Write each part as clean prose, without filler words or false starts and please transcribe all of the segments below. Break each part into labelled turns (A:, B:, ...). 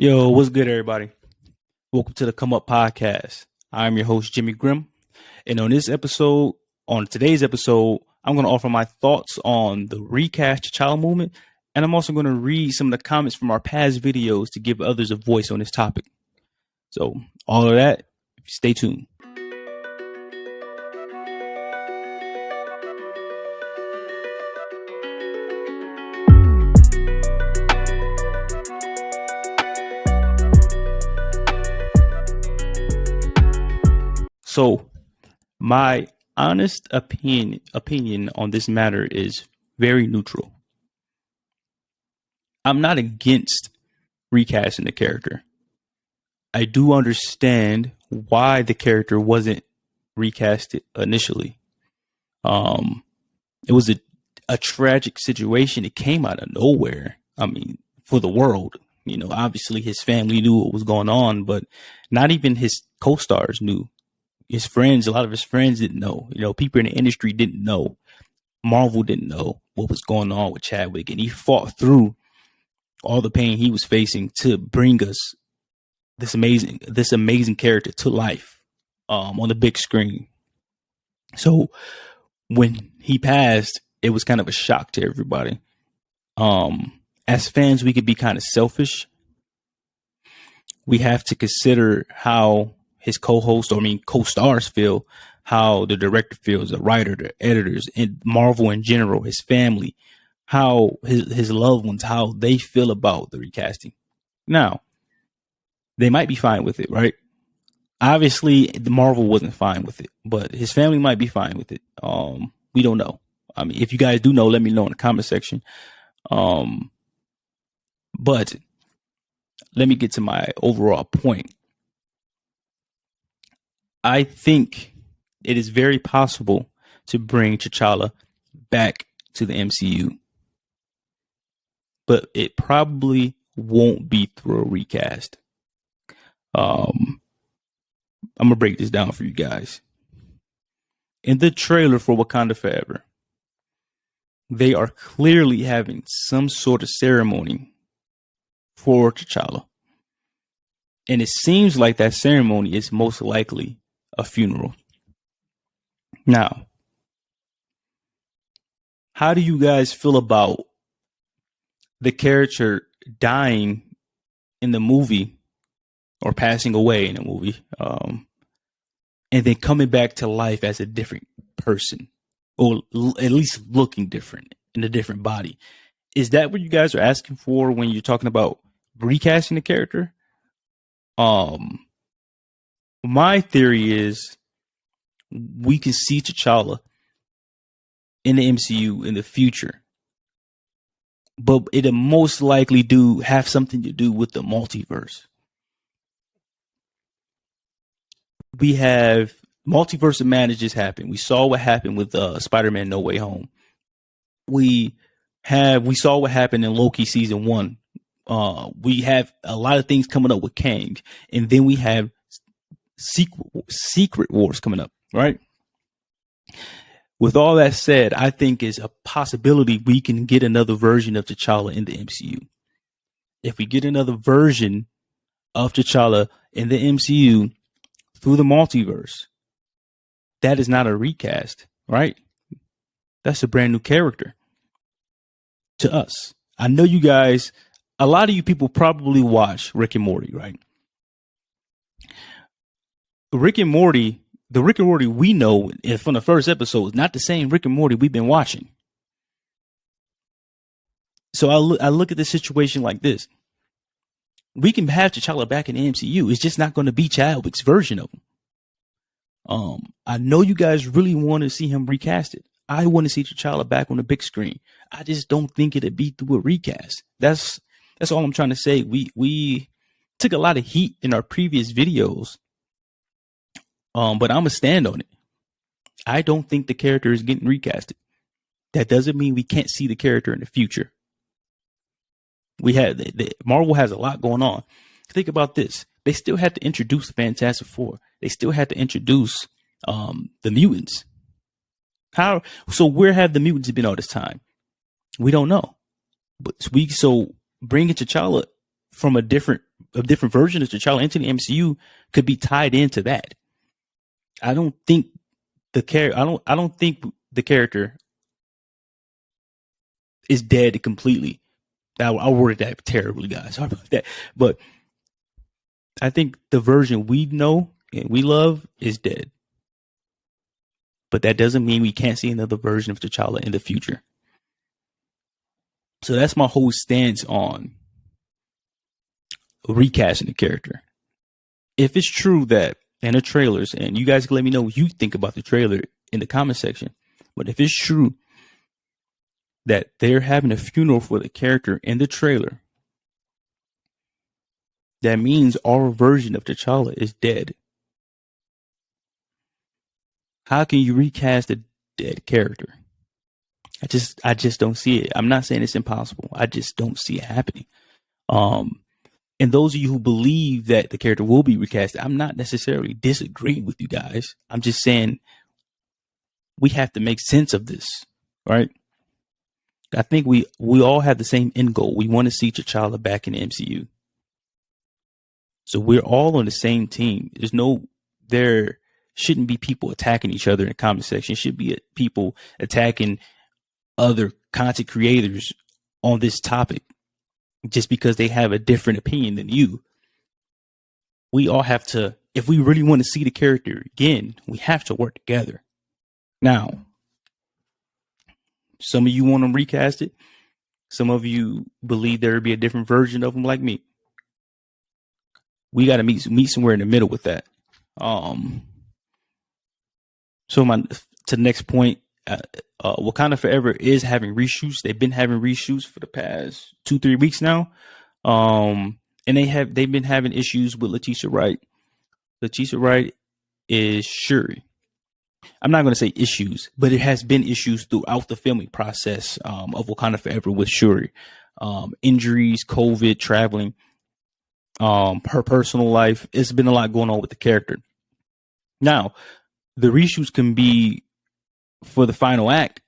A: Yo, what's good, everybody? Welcome to the Come Up Podcast. I'm your host, Jimmy Grimm. And on today's episode, I'm going to offer my thoughts on the Recast Child movement. And I'm also going to read some of the comments from our past videos to give others a voice on this topic. So, all of that, stay tuned. So, my honest opinion on this matter is very neutral. I'm not against recasting the character. I do understand why the character wasn't recasted initially. It was a tragic situation. It came out of nowhere. I mean, for the world. Obviously his family knew what was going on, but not even his co-stars knew. His friends, a lot of his friends didn't know. People in the industry didn't know. Marvel didn't know what was going on with Chadwick, and he fought through all the pain he was facing to bring us this amazing character to life on the big screen. So when he passed, it was kind of a shock to everybody. As fans, we could be kind of selfish. We have to consider how his co-stars feel, how the director feels, the writer, the editors, and Marvel in general, his family, how his loved ones, how they feel about the recasting. Now, they might be fine with it, right? Obviously, the Marvel wasn't fine with it, but his family might be fine with it. We don't know. I mean, if you guys do know, let me know in the comment section. But let me get to my overall point. I think it is very possible to bring T'Challa back to the MCU, but it probably won't be through a recast. I'm going to break this down for you guys. In the trailer for Wakanda Forever, they are clearly having some sort of ceremony for T'Challa. And it seems like that ceremony is most likely a funeral. Now, how do you guys feel about the character dying in the movie or passing away in a movie, and then coming back to life as a different person, or at least looking different in a different body? Is that what you guys are asking for when you're talking about recasting the character? My theory is we can see T'Challa in the MCU in the future, but it'll most likely have something to do with the multiverse. We have multiverse of madness happen. We saw what happened with Spider-Man No Way Home. We saw what happened in Loki season 1. We have a lot of things coming up with Kang, and then we have Secret Wars coming up, right? With all that said, I think it's a possibility we can get another version of T'Challa in the MCU. If we get another version of T'Challa in the MCU through the multiverse, that is not a recast, right? That's a brand new character to us. I know you guys, a lot of you people probably watch Rick and Morty, right? The Rick and Morty we know from the first episode is not the same Rick and Morty we've been watching. So I look at the situation like this. We can have T'Challa back in the MCU. It's just not going to be Chadwick's version of him. I know you guys really want to see him recasted. I want to see T'Challa back on the big screen. I just don't think it'd be through a recast. That's all I'm trying to say. We took a lot of heat in our previous videos, but I'm gonna stand on it. I don't think the character is getting recasted. That doesn't mean we can't see the character in the future. Marvel has a lot going on. Think about this. They still had to introduce the Fantastic Four. They still had to introduce the mutants. So where have the mutants been all this time? We don't know. But bringing T'Challa from a different a different version of T'Challa into the MCU could be tied into that. I don't think I don't think the character is dead completely. I worded that terribly, guys. Sorry about that. But I think the version we know and we love is dead. But that doesn't mean we can't see another version of T'Challa in the future. So that's my whole stance on recasting the character. If it's true that in the trailers, and you guys can let me know what you think about the trailer in the comment section, but if it's true that they're having a funeral for the character in the trailer, that means our version of T'Challa is dead. How can you recast a dead character? I just don't see it. I'm not saying it's impossible. I just don't see it happening. And those of you who believe that the character will be recast, I'm not necessarily disagreeing with you guys. I'm just saying we have to make sense of this, right? I think we all have the same end goal. We want to see T'Challa back in the MCU. So we're all on the same team. There shouldn't be people attacking each other in the comment section. It should be people attacking other content creators on this topic just because they have a different opinion than you. We all have to, if we really want to see the character again, we have to work together. Now, some of you want to recast it. Some of you believe there would be a different version of him like me. We got to meet somewhere in the middle with that. So to the next point, Wakanda Forever is having reshoots. They've been having reshoots for the past 2-3 weeks now. And they've been having issues with Letitia Wright. Letitia Wright is Shuri. I'm not going to say issues, but it has been issues throughout the filming process of Wakanda Forever with Shuri. Injuries, COVID, traveling, her personal life. It's been a lot going on with the character. Now, the reshoots can be for the final act,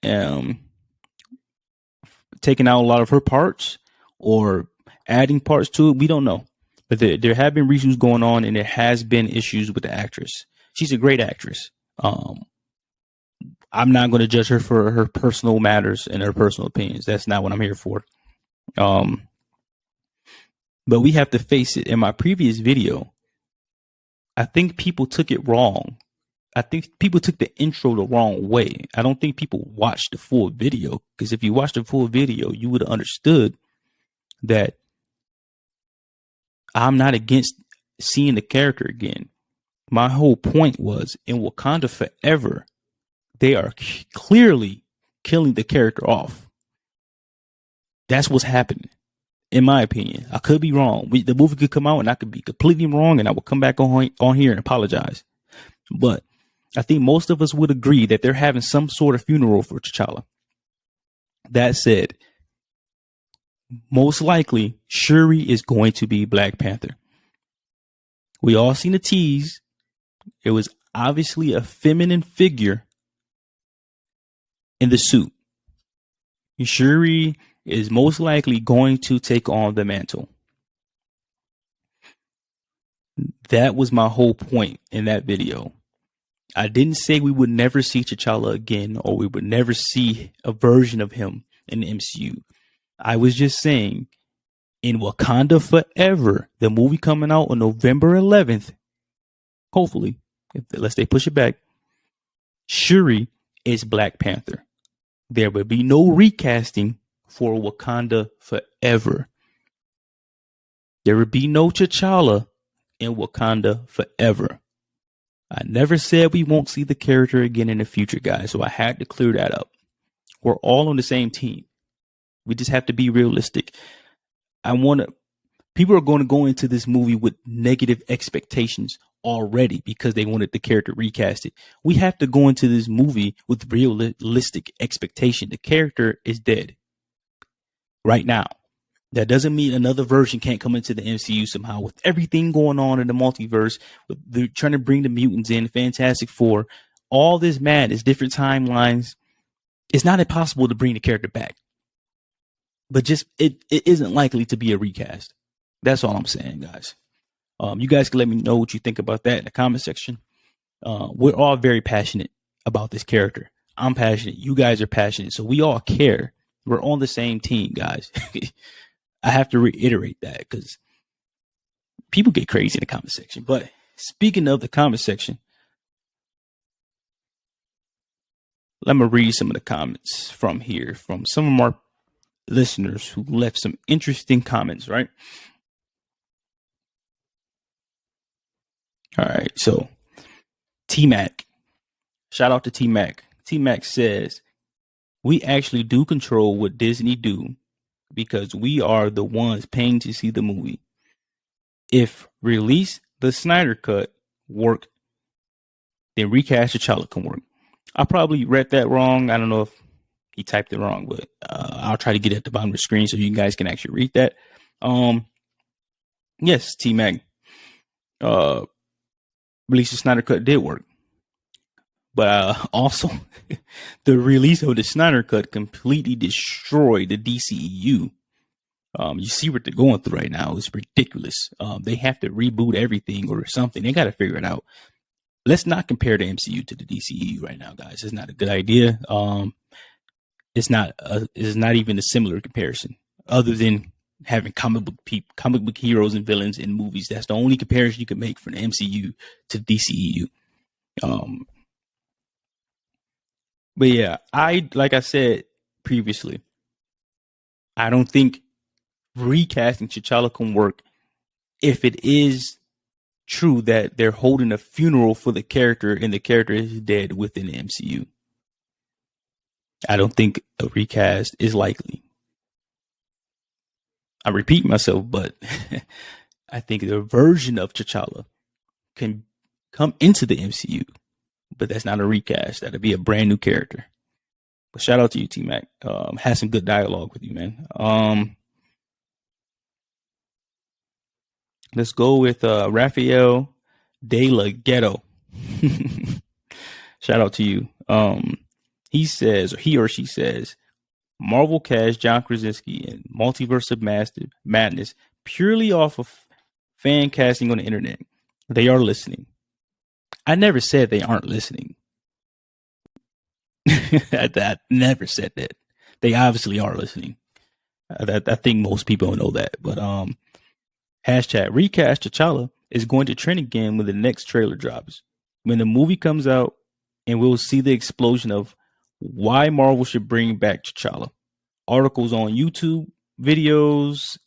A: taking out a lot of her parts or adding parts to it. We don't know. But there have been reshoots going on, and there has been issues with the actress. She's a great actress. I'm not going to judge her for her personal matters and her personal opinions. That's not what I'm here for. But we have to face it. In my previous video, I think people took it wrong. I think people took the intro the wrong way. I don't think people watched the full video, because if you watched the full video, you would have understood that I'm not against seeing the character again. My whole point was, in Wakanda Forever, they are clearly killing the character off. That's what's happening, in my opinion. I could be wrong. The movie could come out and I could be completely wrong, and I will come back on here and apologize. But I think most of us would agree that they're having some sort of funeral for T'Challa. That said, most likely Shuri is going to be Black Panther. We all seen the tease. It was obviously a feminine figure in the suit. Shuri is most likely going to take on the mantle. That was my whole point in that video. I didn't say we would never see T'Challa again, or we would never see a version of him in the MCU. I was just saying, in Wakanda Forever, the movie coming out on November 11th, hopefully, unless they push it back, Shuri is Black Panther. There will be no recasting for Wakanda Forever. There will be no T'Challa in Wakanda Forever. I never said we won't see the character again in the future, guys, so I had to clear that up. We're all on the same team. We just have to be realistic. People are going to go into this movie with negative expectations already because they wanted the character recasted. We have to go into this movie with realistic expectation. The character is dead right now. That doesn't mean another version can't come into the MCU somehow. With everything going on in the multiverse, they're trying to bring the mutants in, Fantastic Four, all this madness, different timelines. It's not impossible to bring the character back. But just it isn't likely to be a recast. That's all I'm saying, guys. You guys can let me know what you think about that in the comment section. We're all very passionate about this character. I'm passionate. You guys are passionate. So we all care. We're on the same team, guys. I have to reiterate that because people get crazy in the comment section. But speaking of the comment section, let me read some of the comments from here from some of our listeners who left some interesting comments, right? All right. So T Mac, shout out to T Mac. T Mac says, we actually do control what Disney do because we are the ones paying to see the movie. If release the Snyder Cut work, then recast T'Challa can work. I probably read that wrong. I don't know if he typed it wrong, but I'll try to get it at the bottom of the screen so you guys can actually read that. Yes, T Mac, release the Snyder Cut did work. But also, the release of the Snyder Cut completely destroyed the DCEU. You see what they're going through right now. It's ridiculous. They have to reboot everything or something. They got to figure it out. Let's not compare the MCU to the DCEU right now, guys. It's not a good idea. It's not even a similar comparison, other than having comic book heroes and villains in movies. That's the only comparison you can make from the MCU to the DCEU. But yeah, like I said previously, I don't think recasting T'Challa can work if it is true that they're holding a funeral for the character and the character is dead within the MCU. I don't think a recast is likely. I repeat myself, but I think the version of T'Challa can come into the MCU, but that's not a recast. That'd be a brand new character. But shout out to you, T Mac. Had some good dialogue with you, man. Let's go with Rafael De La Ghetto. Shout out to you. He says, or he or she says, Marvel cast John Krasinski in Multiverse of Madness purely off of fan casting on the internet. They are listening. I never said they aren't listening. I never said that. They obviously are listening. I think most people know that. But hashtag recast T'Challa is going to trend again when the next trailer drops. When the movie comes out, and we'll see the explosion of why Marvel should bring back T'Challa. Articles and on YouTube videos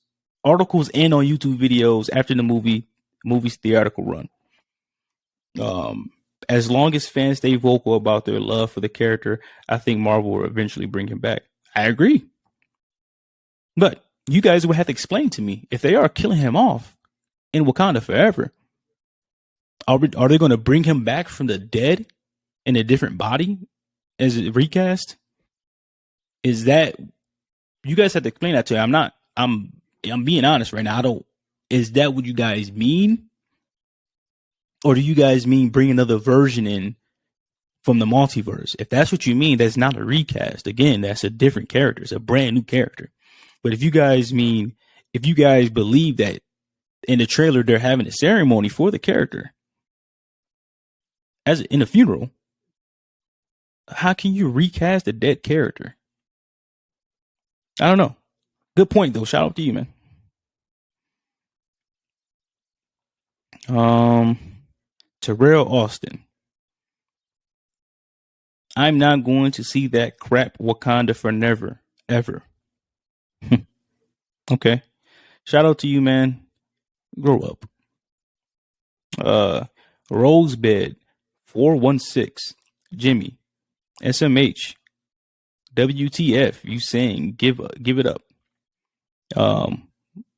A: after the movie's theatrical run. As long as fans stay vocal about their love for the character, I think Marvel will eventually bring him back. I agree. But you guys would have to explain to me, if they are killing him off in Wakanda forever, are they going to bring him back from the dead in a different body as a recast? Is that, you guys have to explain that to me. I'm being honest right now. Is that what you guys mean? Or do you guys mean bring another version in from the multiverse? If that's what you mean, that's not a recast. Again, that's a different character. It's a brand new character. But if you guys believe that in the trailer they're having a ceremony for the character as in a funeral, how can you recast a dead character? I don't know. Good point though. Shout out to you, man. Terrell Austin. I'm not going to see that crap Wakanda for never, ever. Okay. Shout out to you, man. Grow up. Rosebed 416. Jimi. SMH. WTF. You saying give it up.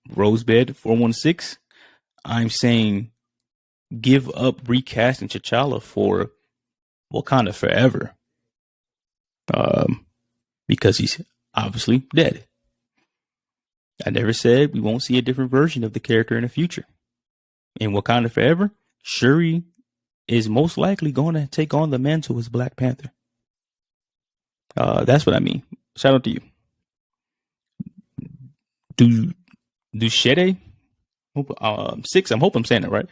A: Rosebed 416. I'm saying give up recasting T'Challa for Wakanda forever. Because he's obviously dead. I never said we won't see a different version of the character in the future. In Wakanda Forever, Shuri is most likely going to take on the mantle as Black Panther. That's what I mean. Shout out to you. Do Shede? Six. I hope I'm saying it right.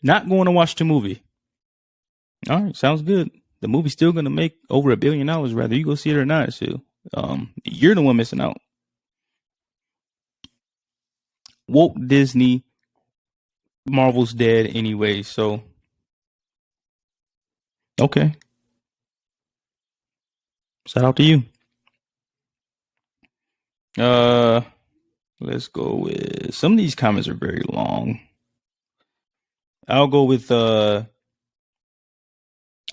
A: Not going to watch the movie. All right, sounds good. The movie's still going to make over $1 billion, whether you go see it or not. So, you're the one missing out. Walt Disney, Marvel's dead anyway. So, okay, shout out to you. Uh, let's go with some of these comments are very long. I'll go with I'm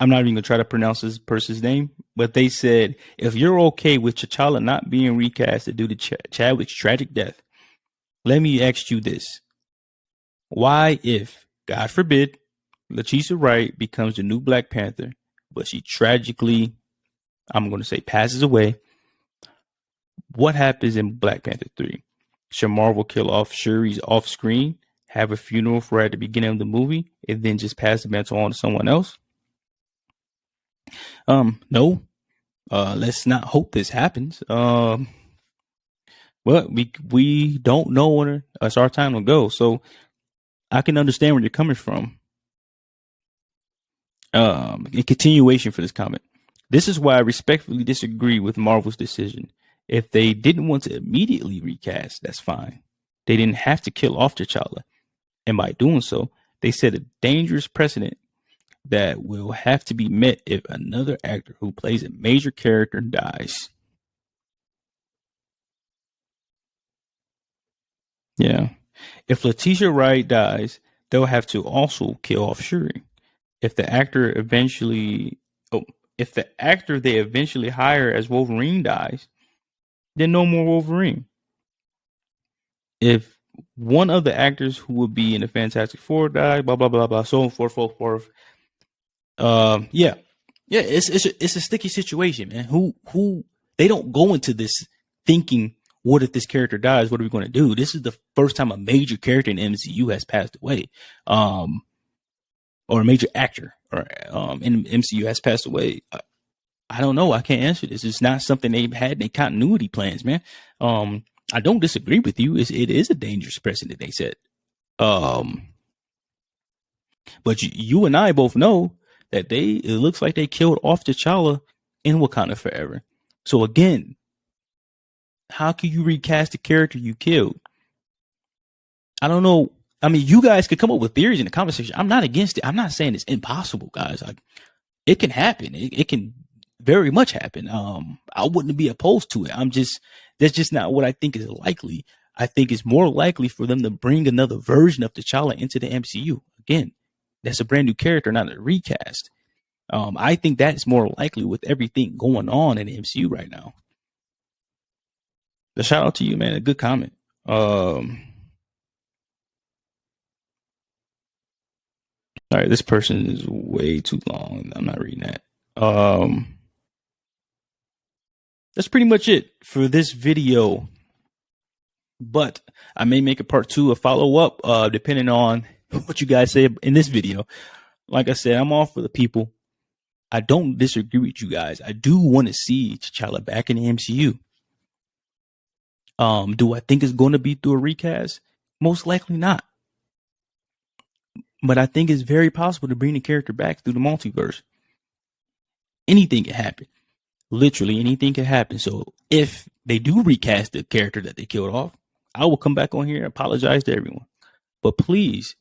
A: not even gonna try to pronounce this person's name, but they said if you're okay with T'Challa not being recast due to Chadwick's tragic death, let me ask you this: why, if God forbid, Letitia Wright becomes the new Black Panther, but she tragically, I'm going to say, passes away? What happens in Black Panther 3? Should Marvel kill off Shuri's off screen, have a funeral for her at the beginning of the movie, and then just pass the mantle on to someone else? No. Let's not hope this happens. Well, we don't know when it's our time to go, so I can understand where you're coming from. In continuation for this comment, this is why I respectfully disagree with Marvel's decision. If they didn't want to immediately recast, that's fine. They didn't have to kill off T'Challa, and by doing so, they set a dangerous precedent that will have to be met if another actor who plays a major character dies. Yeah. If Letitia Wright dies, they'll have to also kill off Shuri. If the actor eventually, if the actor they eventually hire as Wolverine dies, then no more Wolverine. If one of the actors who would be in the Fantastic Four die, blah blah blah blah, so forth, so forth. Yeah, it's a sticky situation, man. Who they don't go into this thinking, what if this character dies? What are we going to do? This is the first time a major character in MCU has passed away, or a major actor or in MCU has passed away. I don't know. I can't answer this. It's not something they've had in their continuity plans, man. I don't disagree with you. It is a dangerous precedent they set. But you and I both know that it looks like they killed off T'Challa in Wakanda Forever. So again, how can you recast the character you killed? I don't know. I mean, you guys could come up with theories in the conversation. I'm not against it. I'm not saying it's impossible, guys. It can happen. It can very much happen. I wouldn't be opposed to it. That's just not what I think is likely. I think it's more likely for them to bring another version of T'Challa into the MCU. Again, that's a brand new character, not a recast. I think that's more likely with everything going on in the MCU right now. The shout out to you, man. A good comment. All right, this person is way too long. I'm not reading that. That's pretty much it for this video. But I may make a part 2, a follow up, depending on what you guys say in this video. Like I said, I'm all for the people. I don't disagree with you guys. I do want to see T'Challa back in the MCU. Do I think it's going to be through a recast? Most likely not. But I think it's very possible to bring the character back through the multiverse. Anything can happen. Literally anything can happen. So if they do recast the character that they killed off, I will come back on here and apologize to everyone. But please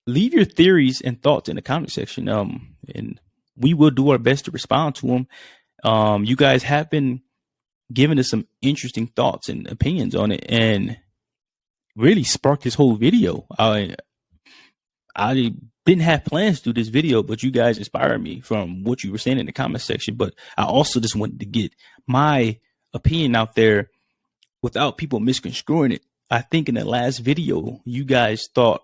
A: leave your theories and thoughts in the comment section. And we will do our best to respond to them. You guys have been giving us some interesting thoughts and opinions on it, and really sparked this whole video. I didn't have plans to do this video, but you guys inspired me from what you were saying in the comment section. But I also just wanted to get my opinion out there without people misconstruing it. I think in the last video, you guys thought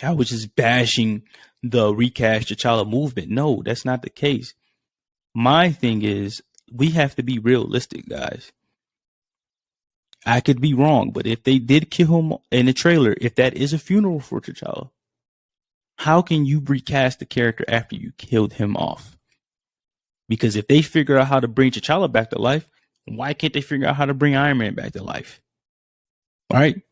A: I was just bashing the recast T'Challa movement. No, that's not the case. My thing is, we have to be realistic, guys. I could be wrong, but if they did kill him in the trailer, if that is a funeral for T'Challa, how can you recast the character after you killed him off? Because if they figure out how to bring T'Challa back to life, why can't they figure out how to bring Iron Man back to life? All right.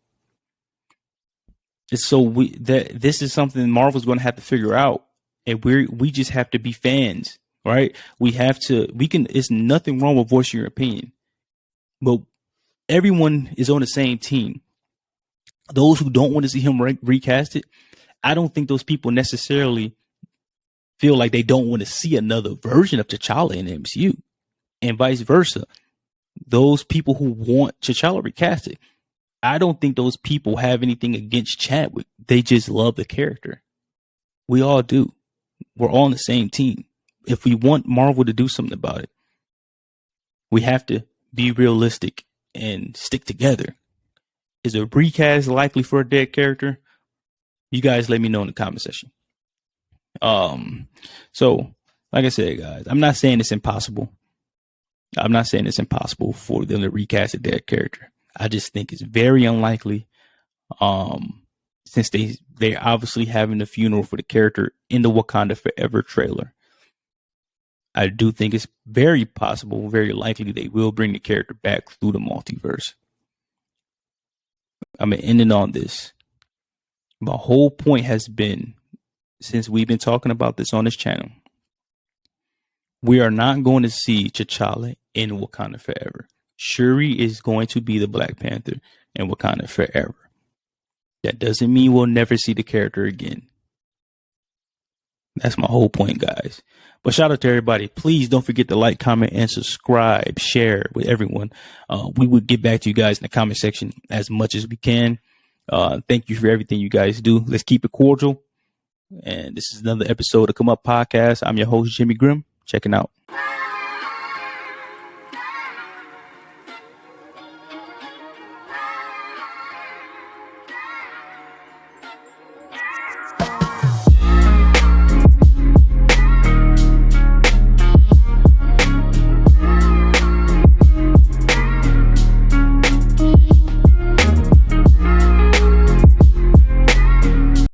A: So this is something Marvel's going to have to figure out, and we just have to be fans, right? We can. It's nothing wrong with voicing your opinion, but everyone is on the same team. Those who don't want to see him recast it, I don't think those people necessarily feel like they don't want to see another version of T'Challa in the MCU, and vice versa. Those people who want T'Challa recasted, I don't think those people have anything against Chadwick. They just love the character. We all do. We're all on the same team. If we want Marvel to do something about it, we have to be realistic and stick together. Is a recast likely for a dead character? You guys let me know in the comment section. So like I said, guys, I'm not saying it's impossible. I'm not saying it's impossible for them to recast a dead character. I just think it's very unlikely. Since they're obviously having a funeral for the character in the Wakanda Forever trailer. I do think it's very possible, very likely they will bring the character back through the multiverse. I'm ending on this. My whole point has been, since we've been talking about this on this channel, we are not going to see T'Challa in Wakanda Forever. Shuri is going to be the Black Panther in Wakanda Forever. That doesn't mean we'll never see the character again. That's my whole point, guys. But shout out to everybody. Please don't forget to like, comment, and subscribe. Share with everyone. We will get back to you guys in the comment section as much as we can. Thank you for everything you guys do. Let's keep it cordial. And this is another episode of Come Up Podcast. I'm your host, Jimmy Grimm. Checking out.